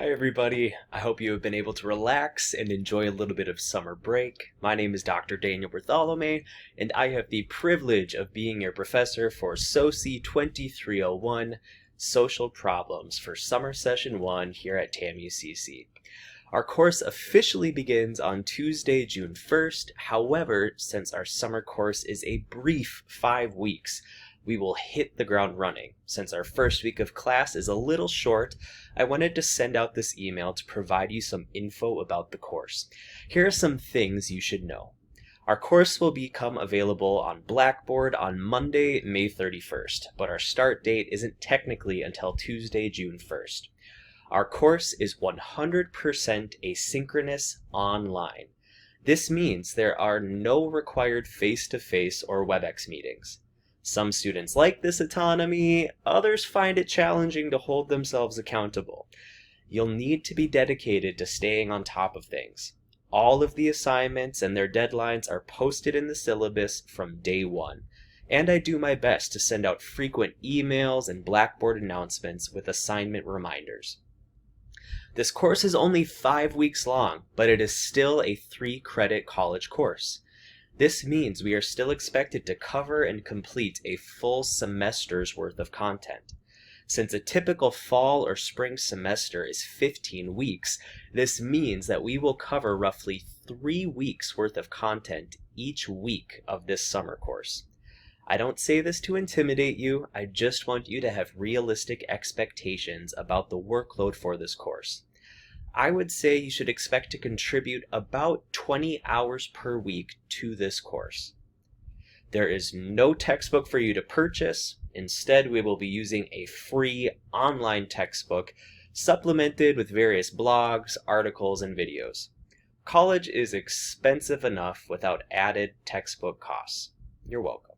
Hi everybody, I hope you have been able to relax and enjoy a little bit of summer break. My name is Dr. Daniel Bartholomew, and I have the privilege of being your professor for SOCI 2301, Social Problems for Summer Session 1 here at TAMUCC. Our course officially begins on Tuesday, June 1st. However, since our summer course is a brief 5 weeks, we will hit the ground running. Since our first week of class is a little short, I wanted to send out this email to provide you some info about the course. Here are some things you should know. Our course will become available on Blackboard on Monday, May 31st, but our start date isn't technically until Tuesday, June 1st. Our course is 100% asynchronous online. This means there are no required face-to-face or WebEx meetings. Some students like this autonomy, others find it challenging to hold themselves accountable. You'll need to be dedicated to staying on top of things. All of the assignments and their deadlines are posted in the syllabus from day one, and I do my best to send out frequent emails and Blackboard announcements with assignment reminders. This course is only 5 weeks long, but it is still a 3-credit college course. This means we are still expected to cover and complete a full semester's worth of content. Since a typical fall or spring semester is 15 weeks, this means that we will cover roughly 3 weeks worth of content each week of this summer course. I don't say this to intimidate you, I just want you to have realistic expectations about the workload for this course. I would say you should expect to contribute about 20 hours per week to this course. There is no textbook for you to purchase. Instead, we will be using a free online textbook supplemented with various blogs, articles, and videos. College is expensive enough without added textbook costs. You're welcome.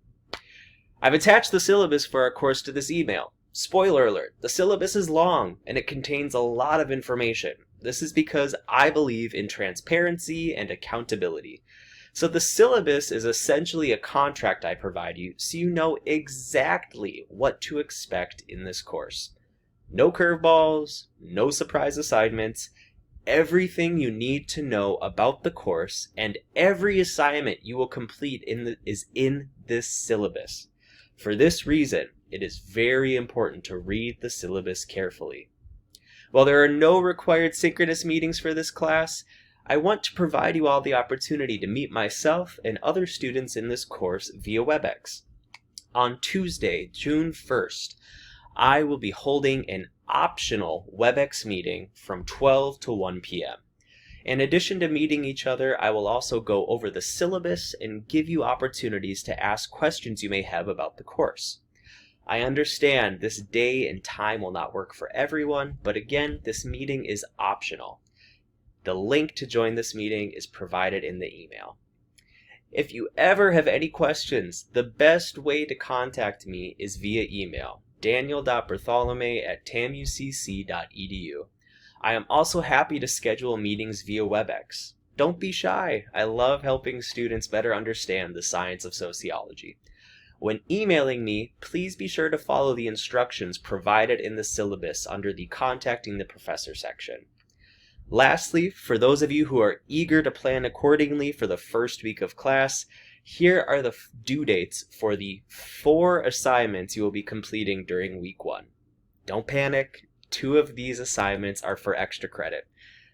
I've attached the syllabus for our course to this email. Spoiler alert, the syllabus is long and it contains a lot of information. This is because I believe in transparency and accountability. So the syllabus is essentially a contract I provide you so you know exactly what to expect in this course. No curveballs, no surprise assignments, everything you need to know about the course and every assignment you will complete is in this syllabus. For this reason, it is very important to read the syllabus carefully. While there are no required synchronous meetings for this class, I want to provide you all the opportunity to meet myself and other students in this course via WebEx. On Tuesday, June 1st, I will be holding an optional WebEx meeting from 12 to 1 p.m. In addition to meeting each other, I will also go over the syllabus and give you opportunities to ask questions you may have about the course. I understand this day and time will not work for everyone, but again, this meeting is optional. The link to join this meeting is provided in the email. If you ever have any questions, the best way to contact me is via email, daniel.bartholomew@tamucc.edu. I am also happy to schedule meetings via WebEx. Don't be shy. I love helping students better understand the science of sociology. When emailing me, please be sure to follow the instructions provided in the syllabus under the Contacting the Professor section. Lastly, for those of you who are eager to plan accordingly for the first week of class, here are the due dates for the 4 assignments you will be completing during week 1. Don't panic, 2 of these assignments are for extra credit.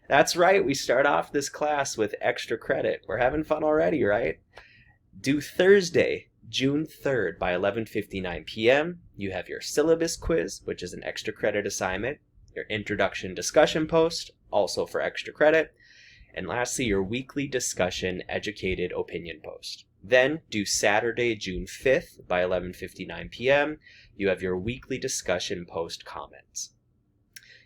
That's right, we start off this class with extra credit. We're having fun already, right? Due Thursday, June 3rd by 11:59 p.m., you have your syllabus quiz, which is an extra credit assignment, your introduction discussion post, also for extra credit, and lastly, your weekly discussion educated opinion post. Then, due Saturday, June 5th by 11:59 p.m., you have your weekly discussion post comments.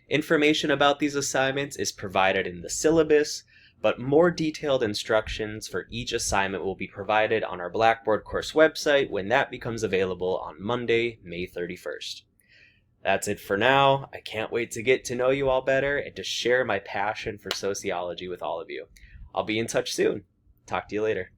Information about these assignments is provided in the syllabus, but more detailed instructions for each assignment will be provided on our Blackboard course website when that becomes available on Monday, May 31st. That's it for now. I can't wait to get to know you all better and to share my passion for sociology with all of you. I'll be in touch soon. Talk to you later.